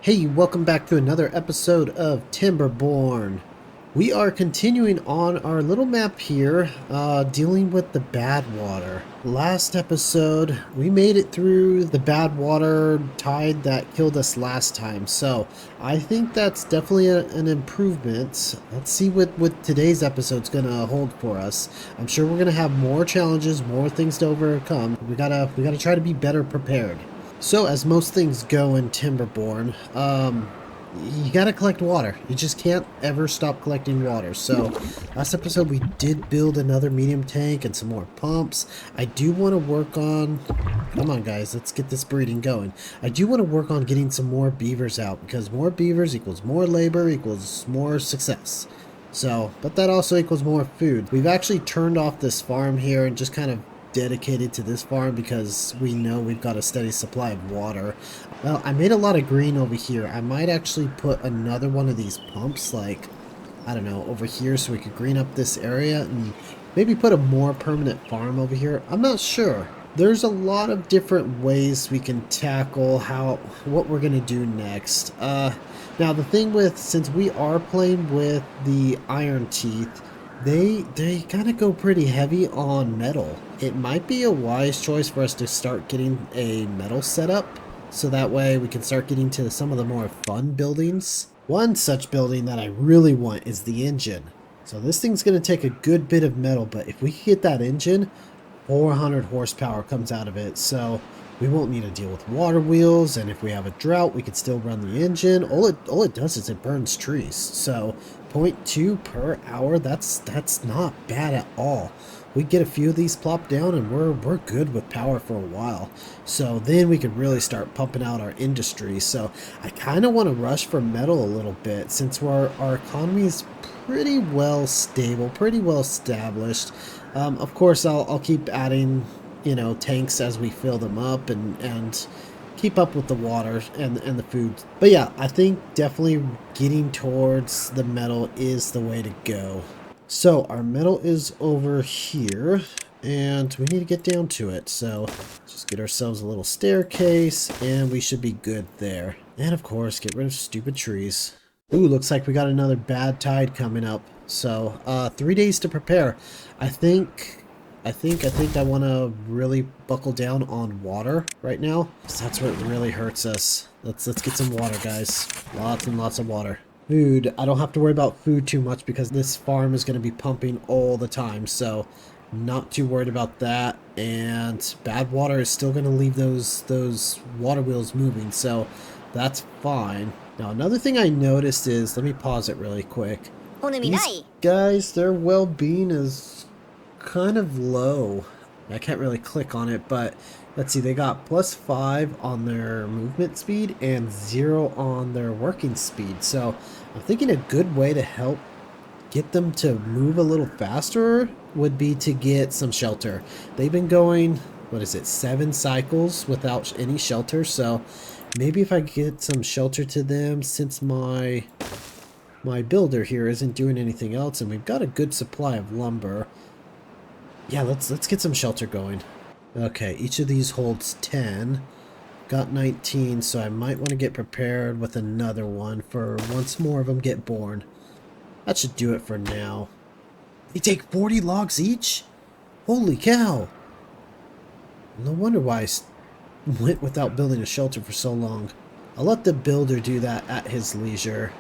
Hey, welcome back to another episode of Timberborn. We are continuing on our little map here, dealing with the Badwater. Last episode, we made it through the Badwater tide that killed us last time, so I think that's definitely an improvement. Let's see what today's episode's gonna hold for us. I'm sure we're gonna have more challenges, more things to overcome. We gotta try to be better prepared. So, as most things go in Timberborn, you gotta collect water. You just can't ever stop collecting water. So, last episode we did build another medium tank and some more pumps. I do want to work on... Come on, guys, let's get this breeding going. I do want to work on getting some more beavers out, because more beavers equals more labor equals more success. So, but that also equals more food. We've actually turned off this farm here and just kind of dedicated to this farm because we know we've got a steady supply of water. Well, I made a lot of green over here. I might actually put another one of these pumps, like, I don't know, over here so we could green up this area and maybe put a more permanent farm over here. I'm not sure. There's a lot of different ways we can tackle what we're gonna do next. Now the thing with, since we are playing with the Iron Teeth, they kind of go pretty heavy on metal. It might be a wise choice for us to start getting a metal setup, so that way we can start getting to some of the more fun buildings. One such building that I really want is the engine. So this thing's going to take a good bit of metal, but if we get that engine, 400 horsepower comes out of it, so we won't need to deal with water wheels, and if we have a drought, we can still run the engine. All it does is it burns trees, so 0.2 per hour, that's not bad at all. We get a few of these plopped down and we're good with power for a while. So then we can really start pumping out our industry. So I kind of want to rush for metal a little bit since our economy is pretty well stable, pretty well established. Of course, I'll keep adding, you know, tanks as we fill them up and keep up with the water and the food. But yeah, I think definitely getting towards the metal is the way to go. So our metal is over here and we need to get down to it. So just get ourselves a little staircase and we should be good there. And of course, get rid of stupid trees. Ooh, looks like we got another bad tide coming up. So 3 days to prepare. I think I want to really buckle down on water right now, because that's what really hurts us. Let's get some water, guys. Lots and lots of water. Food, I don't have to worry about food too much because this farm is going to be pumping all the time, so not too worried about that. And Badwater is still going to leave those water wheels moving, so that's fine. Now another thing I noticed is, let me pause it really quick. These guys, their well-being is kind of low. I can't really click on it, but let's see, they got +5 on their movement speed and 0 on their working speed. So I'm thinking a good way to help get them to move a little faster would be to get some shelter. They've been going, what is it, 7 cycles without any shelter, so maybe if I get some shelter to them, since my builder here isn't doing anything else and we've got a good supply of lumber. Yeah, let's get some shelter going. Okay, each of these holds 10. Got 19, so I might want to get prepared with another one for once more of them get born. That should do it for now. They take 40 logs each? Holy cow! No wonder why I went without building a shelter for so long. I'll let the builder do that at his leisure.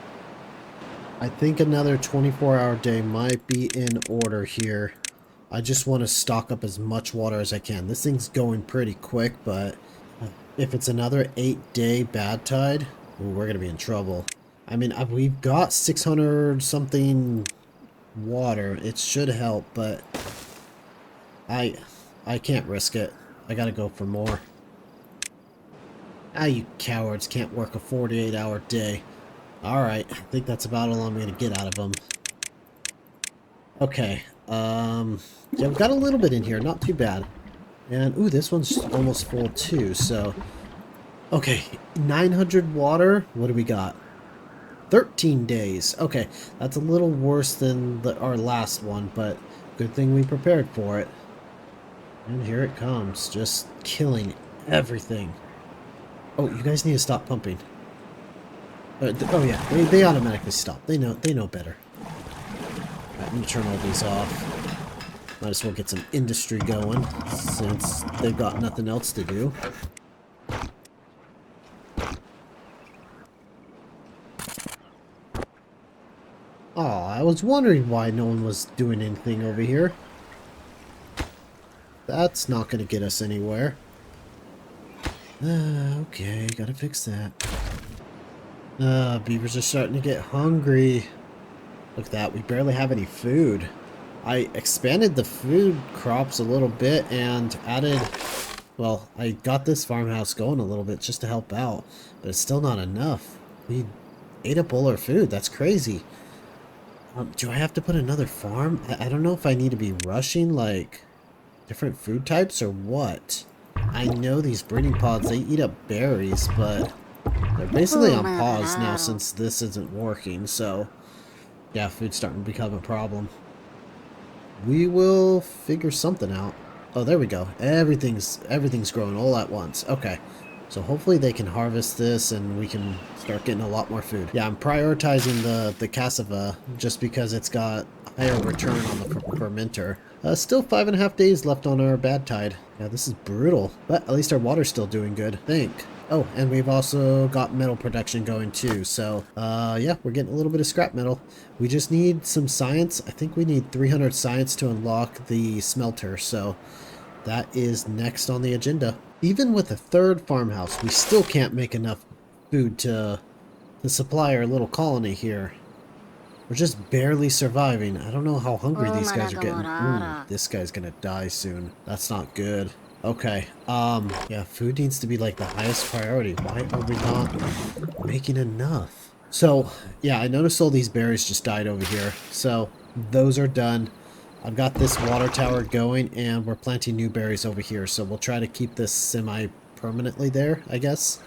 I think another 24-hour day might be in order here. I just want to stock up as much water as I can. This thing's going pretty quick, but if it's another 8-day bad tide, ooh, we're going to be in trouble. I mean, we've got 600 something water. It should help, but I can't risk it. I got to go for more. Ah, you cowards can't work a 48-hour day. Alright, I think that's about all I'm going to get out of them. Okay, yeah, we've got a little bit in here, not too bad. And, ooh, this one's almost full too, so... Okay, 900 water, what do we got? 13 days. Okay, that's a little worse than our last one, but good thing we prepared for it. And here it comes, just killing everything. Oh, you guys need to stop pumping. Oh yeah, they automatically stop. They know better. Alright, I'm gonna turn all these off. Might as well get some industry going since they've got nothing else to do. Oh, I was wondering why no one was doing anything over here. That's not gonna get us anywhere. Okay, gotta fix that. Beavers are starting to get hungry. Look at that, we barely have any food. I expanded the food crops a little bit and added, well, I got this farmhouse going a little bit just to help out, but it's still not enough. We ate up all our food, that's crazy. Do I have to put another farm? I don't know if I need to be rushing, like, different food types or what. I know these breeding pods, they eat up berries, but they're basically on pause now since this isn't working, so yeah, food's starting to become a problem. We will figure something out. Oh, there we go. Everything's growing all at once. Okay. So hopefully they can harvest this and we can start getting a lot more food. Yeah, I'm prioritizing the cassava just because it's got higher return on the fermenter. Still 5.5 days left on our bad tide. Yeah, this is brutal. But at least our water's still doing good, I think. Oh, and we've also got metal production going too. So, yeah, we're getting a little bit of scrap metal. We just need some science. I think we need 300 science to unlock the smelter. So that is next on the agenda. Even with a third farmhouse, we still can't make enough food to supply our little colony here. We're just barely surviving. I don't know how hungry these guys are getting. Ooh, this guy's gonna die soon. That's not good. Okay, yeah, food needs to be like the highest priority. Why are we not making enough? So, yeah, I noticed all these berries just died over here. So, those are done. I've got this water tower going, and we're planting new berries over here. So, we'll try to keep this semi-permanently there, I guess.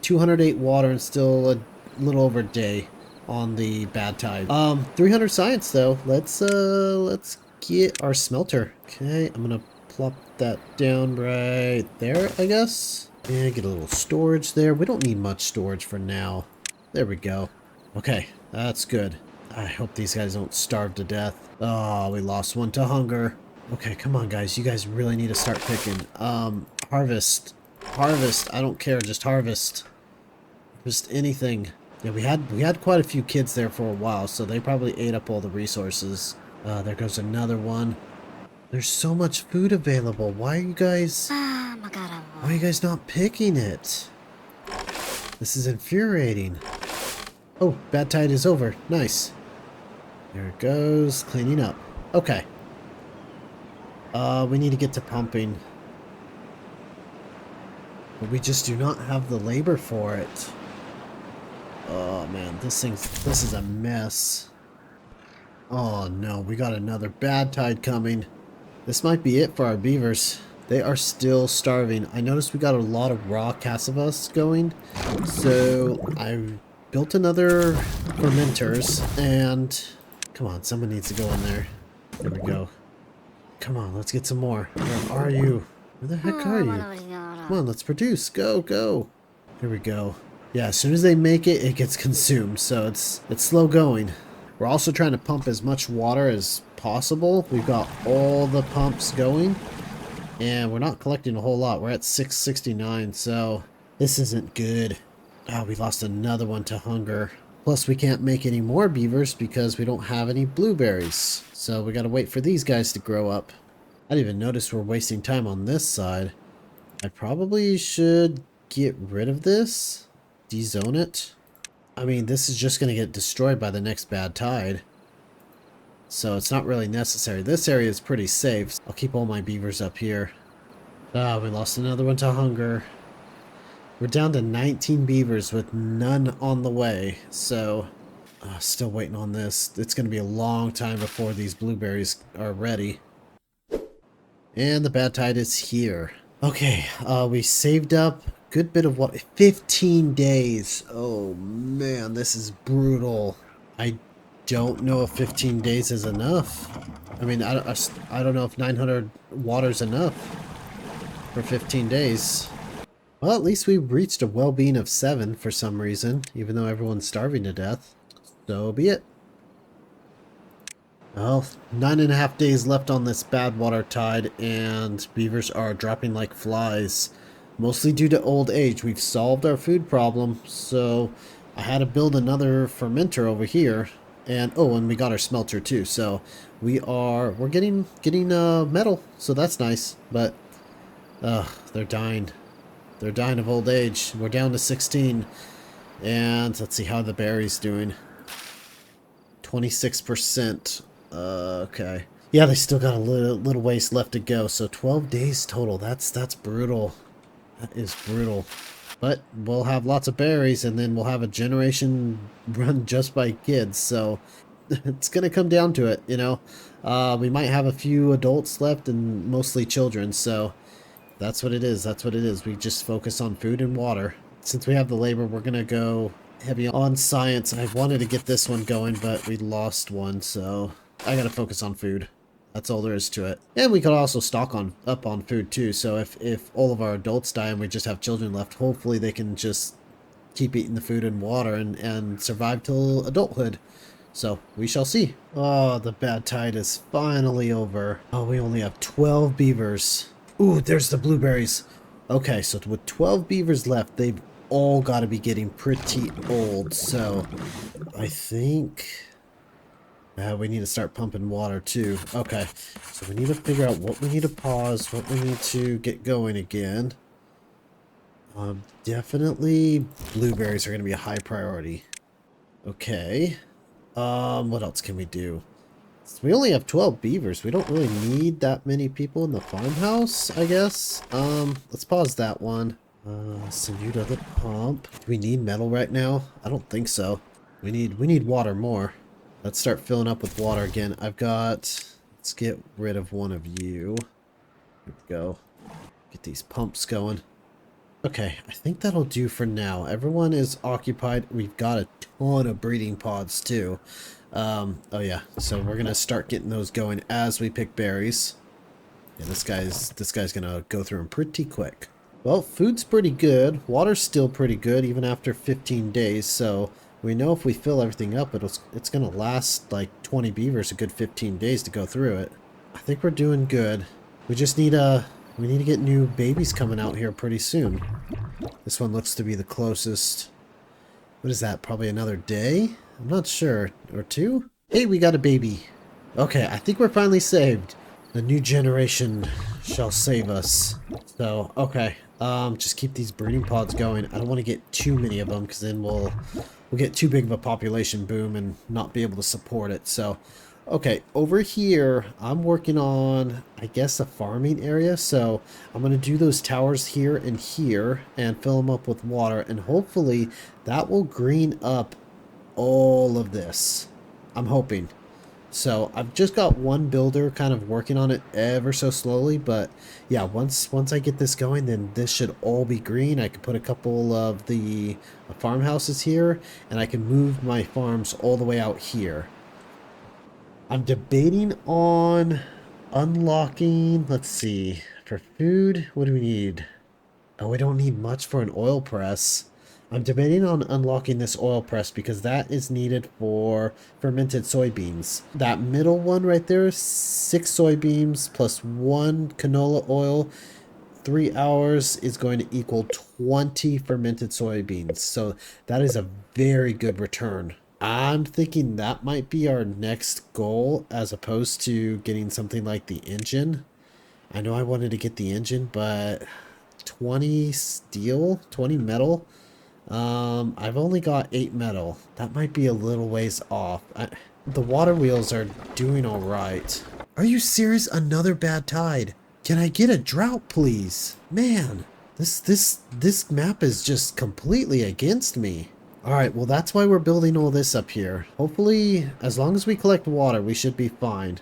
208 water and still a little over a day on the bad tide. 300 science, though. Let's get our smelter. Okay, I'm gonna plop that down right there, I guess. And get a little storage there. We don't need much storage for now. There we go. Okay, that's good. I hope these guys don't starve to death. Oh, we lost one to hunger. Okay, come on, guys. You guys really need to start picking. Harvest. Harvest. I don't care. Just harvest. Just anything. Yeah, we had quite a few kids there for a while, so they probably ate up all the resources. There goes another one. There's so much food available. Why are you guys not picking it? This is infuriating. Oh, bad tide is over. Nice. There it goes. Cleaning up. Okay. We need to get to pumping. But we just do not have the labor for it. Oh man, this is a mess. Oh no, we got another bad tide coming. This might be it for our beavers. They are still starving. I noticed we got a lot of raw cassavas going. So I built another fermenters and come on, someone needs to go in there. There we go. Come on, let's get some more. Where are you? Where the heck are you? Come on, let's produce. Go, go. Here we go. Yeah, as soon as they make it, it gets consumed. So it's slow going. We're also trying to pump as much water as possible. We've got all the pumps going. And we're not collecting a whole lot. We're at 669, so this isn't good. Oh, we lost another one to hunger. Plus, we can't make any more beavers because we don't have any blueberries. So we gotta wait for these guys to grow up. I didn't even notice we're wasting time on this side. I probably should get rid of this. Dezone it. I mean, this is just gonna get destroyed by the next bad tide. So it's not really necessary. This area is pretty safe. I'll keep all my beavers up here. Ah, we lost another one to hunger. We're down to 19 beavers with none on the way. So, still waiting on this. It's going to be a long time before these blueberries are ready. And the bad tide is here. Okay, we saved up a good bit of what? 15 days. Oh man, this is brutal. I don't know if 15 days is enough. I mean, I don't know if 900 water's enough for 15 days. Well, at least we reached a well-being of 7 for some reason, even though everyone's starving to death. So be it. Well, 9.5 days left on this Badwater tide, and beavers are dropping like flies. Mostly due to old age. We've solved our food problem, so I had to build another fermenter over here. And oh, and we got our smelter too. So we're getting metal, so that's nice. But they're dying. They're dying of old age. We're down to 16. And let's see how the berries doing. 26%. Okay. Yeah, they still got a little ways left to go. So 12 days total. That's brutal. That is brutal. But we'll have lots of berries, and then we'll have a generation run just by kids. So it's gonna come down to it, you know. We might have a few adults left, and mostly children. So that's what it is. That's what it is. We just focus on food and water. Since we have the labor, we're gonna go heavy on science. I wanted to get this one going, but we lost one, so I gotta focus on food. That's all there is to it. And we could also stock up on food too. So if all of our adults die and we just have children left, hopefully they can just keep eating the food and water and survive till adulthood. So we shall see. Oh, the bad tide is finally over. Oh, we only have 12 beavers. Ooh, there's the blueberries. Okay, so with 12 beavers left, they've all got to be getting pretty old. So I think we need to start pumping water too. Okay, so we need to figure out what we need to pause, what we need to get going again. Definitely blueberries are going to be a high priority. Okay. What else can we do? So we only have 12 beavers. We don't really need that many people in the farmhouse, I guess. Let's pause that one. Send you to the pump. Do we need metal right now? I don't think so. We need water more. Let's start filling up with water again. Let's get rid of one of you. Here we go. Get these pumps going. Okay, I think that'll do for now. Everyone is occupied. We've got a ton of breeding pods too. Oh yeah, so we're gonna start getting those going as we pick berries. Yeah, this guy's gonna go through them pretty quick. Well, food's pretty good. Water's still pretty good even after 15 days. So we know if we fill everything up, it's gonna last like 20 beavers a good 15 days to go through it. I think we're doing good. We just need we need to get new babies coming out here pretty soon. This one looks to be the closest. What is that? Probably another day? I'm not sure. Or 2? Hey, we got a baby. Okay, I think we're finally saved. The new generation shall save us. So, okay. Just keep these breeding pods going. I don't want to get too many of them because then we'll get too big of a population boom and not be able to support it. So, okay, over here, I'm working on, I guess, a farming area. So I'm going to do those towers here and fill them up with water. And hopefully that will green up all of this. I'm hoping. So I've just got one builder kind of working on it ever so slowly. But yeah, once I get this going, then this should all be green. I can put a couple of the farmhouses here. And I can move my farms all the way out here. I'm debating on unlocking, let's see, for food, what do we need? Oh, we don't need much for an oil press. I'm debating on unlocking this oil press because that is needed for fermented soybeans. That middle one right there, 6 soybeans plus 1 canola oil, 3 hours is going to equal 20 fermented soybeans. So that is a very good return. I'm thinking that might be our next goal as opposed to getting something like the engine. I know I wanted to get the engine, but 20 steel, 20 metal. I've only got 8 metal. That might be a little ways off. The water wheels are doing all right. Are you serious? Another bad tide. Can I get a drought, please? Man, this map is just completely against me. Alright, well that's why we're building all this up here. Hopefully, as long as we collect water, we should be fine.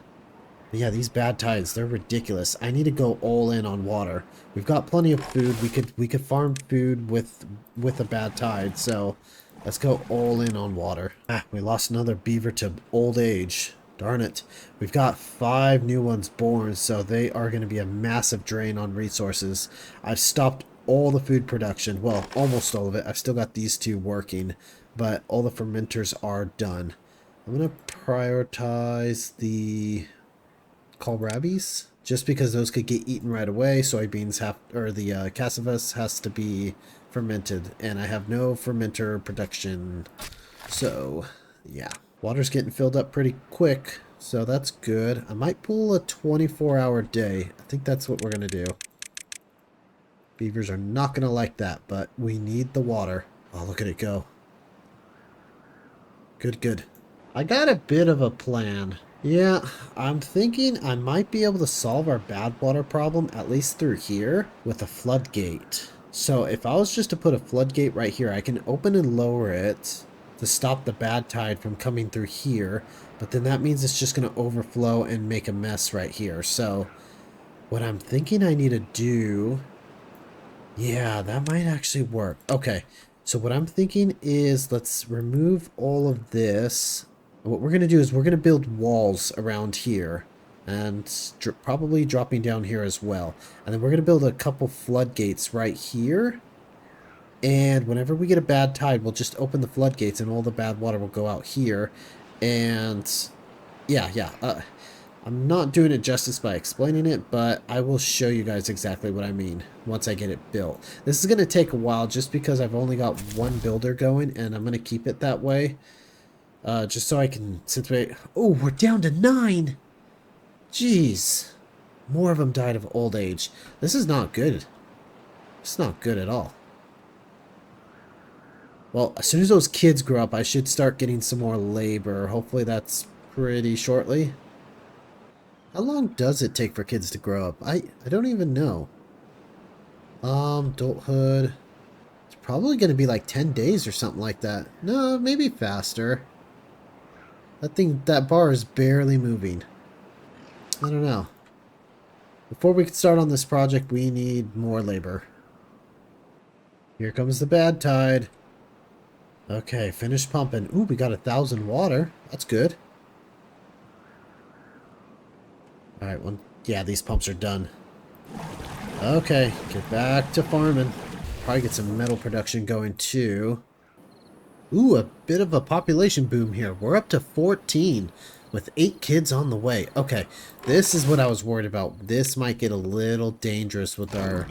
But yeah, these bad tides, they're ridiculous. I need to go all in on water. We've got plenty of food. We could farm food with a bad tide, so let's go all in on water. We lost another beaver to old age. Darn it. We've got 5 new ones born, so they are going to be a massive drain on resources. I've stopped all the food production. Well, almost all of it. I've still got these two working, but all the fermenters are done. I'm going to prioritize the kohlrabis, just because those could get eaten right away. Soybeans have, or the cassavas has to be fermented, and I have no fermenter production. So, yeah. Water's getting filled up pretty quick, so that's good. I might pull a 24-hour day. I think that's what we're going to do. Beavers are not going to like that, but we need the water. Oh, look at it go. Good, good. I got a bit of a plan. Yeah, I'm thinking I might be able to solve our Badwater problem, at least through here, with a floodgate. So if I was just to put a floodgate right here, I can open and lower it to stop the bad tide from coming through here. But then that means it's just going to overflow and make a mess right here. So what I'm thinking I need to do... Yeah, that might actually work. Okay, so what I'm thinking is let's remove all of this. What we're going to do is we're going to build walls around here and probably dropping down here as well. And then we're going to build a couple floodgates right here. And whenever we get a bad tide, we'll just open the floodgates and all the bad water will go out here. And yeah. I'm not doing it justice by explaining it, but I will show you guys exactly what I mean once I get it built. This is going to take a while just because I've only got one builder going, and I'm going to keep it that way. Just so I can... Oh, we're down to 9! Jeez. More of them died of old age. This is not good. It's not good at all. Well, as soon as those kids grow up, I should start getting some more labor. Hopefully that's pretty shortly. How long does it take for kids to grow up? I don't even know. Adulthood. It's probably going to be like 10 days or something like that. No, maybe faster. That bar is barely moving. I don't know. Before we can start on this project, we need more labor. Here comes the bad tide. Okay, finish pumping. Ooh, we got 1,000 water. That's good. Alright, well, yeah, these pumps are done. Okay, get back to farming. Probably get some metal production going too. Ooh, a bit of a population boom here. We're up to 14 with 8 kids on the way. Okay, this is what I was worried about. This might get a little dangerous with our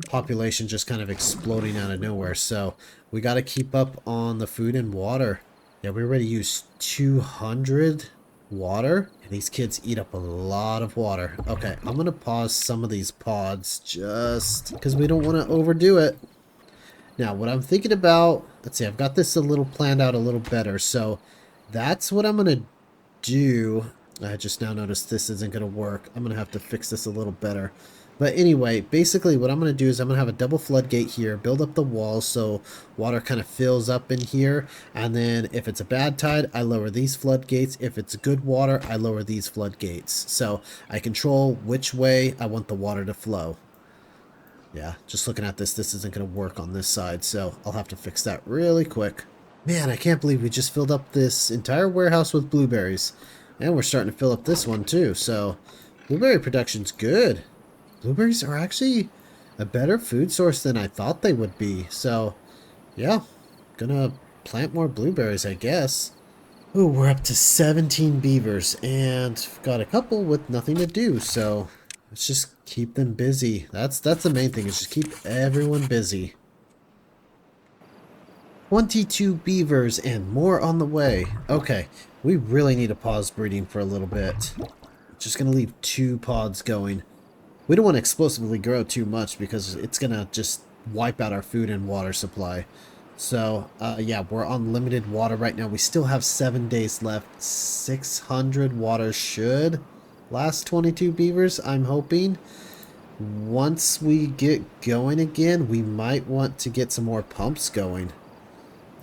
population just kind of exploding out of nowhere. So we got to keep up on the food and water. Yeah, we already used 200 water. And these kids eat up a lot of water. Okay, I'm going to pause some of these pods just because we don't want to overdo it. Now, what I'm thinking about, let's see, I've got this a little planned out a little better. So that's what I'm going to do. I just now noticed this isn't going to work. I'm going to have to fix this a little better. But anyway, basically what I'm going to do is I'm going to have a double floodgate here, build up the walls so water kind of fills up in here. And then if it's a bad tide, I lower these floodgates. If it's good water, I lower these floodgates. So I control which way I want the water to flow. Yeah, just looking at this isn't going to work on this side, so I'll have to fix that really quick. Man, I can't believe we just filled up this entire warehouse with blueberries. And we're starting to fill up this one too, so blueberry production's good. Blueberries are actually a better food source than I thought they would be, so yeah, gonna plant more blueberries, I guess. Ooh, we're up to 17 beavers, and got a couple with nothing to do, so let's just keep them busy. That's the main thing, is just keep everyone busy. 22 beavers and more on the way. Okay, we really need to pause breeding for a little bit. Just gonna leave 2 pods going. We don't want to explosively grow too much because it's gonna just wipe out our food and water supply. So, yeah, we're on limited water right now. We still have 7 days left. 600 water should last 22 beavers, I'm hoping. Once we get going again, we might want to get some more pumps going.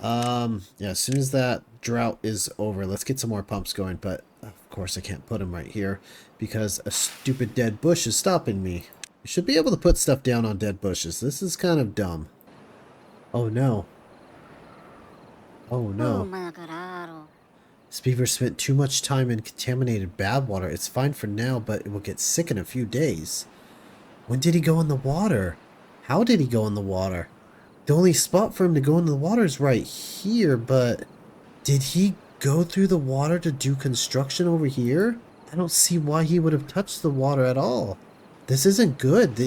Yeah, as soon as that drought is over, let's get some more pumps going. But, of course, I can't put them right here because a stupid dead bush is stopping me. You should be able to put stuff down on dead bushes. This is kind of dumb. Oh, no. Oh, no. This beaver spent too much time in contaminated Badwater. It's fine for now, but it will get sick in a few days. When did he go in the water? How did he go in the water? The only spot for him to go into the water is right here, but did he go through the water to do construction over here? I don't see why he would have touched the water at all. This isn't good.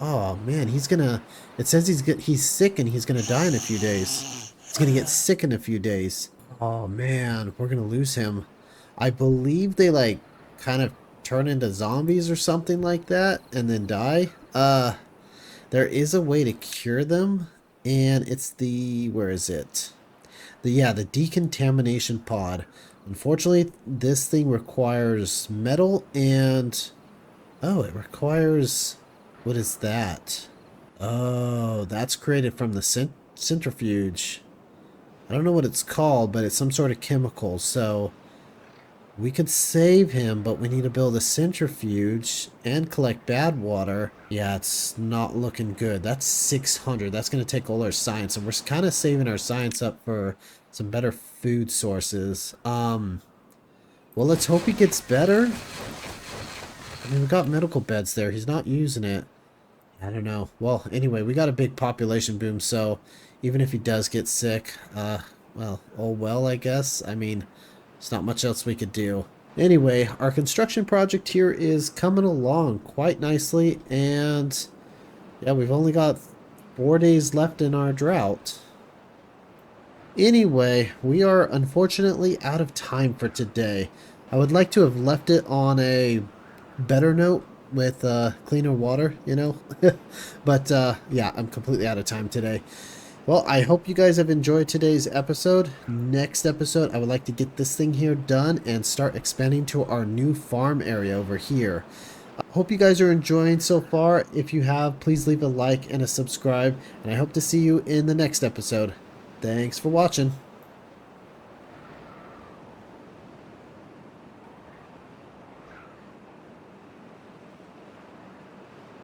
Oh man, it says he's sick and he's gonna die in a few days. He's gonna get sick in a few days. Oh man, we're gonna lose him. I believe they like kind of turn into zombies or something like that and then die. There is a way to cure them, and it's where is it? The decontamination pod. Unfortunately, this thing requires metal and oh, it requires, what is that? Oh, that's created from the centrifuge. I don't know what it's called, but it's some sort of chemical. So we could save him, but we need to build a centrifuge and collect bad water. Yeah, it's not looking good. That's 600. That's going to take all our science, and we're kind of saving our science up for some better food sources. Well, let's hope he gets better. I mean, we got medical beds there. He's not using it. I don't know. Well, anyway, we got a big population boom, so even if he does get sick, well, oh well, I guess. I mean, there's not much else we could do. Anyway, our construction project here is coming along quite nicely, and yeah, we've only got 4 days left in our drought. Anyway, we are unfortunately out of time for today. I would like to have left it on a better note with cleaner water, you know. But yeah, I'm completely out of time today. Well, I hope you guys have enjoyed today's episode. Next episode, I would like to get this thing here done and start expanding to our new farm area over here. I hope you guys are enjoying so far. If you have, please leave a like and a subscribe, and I hope to see you in the next episode. Thanks for watching.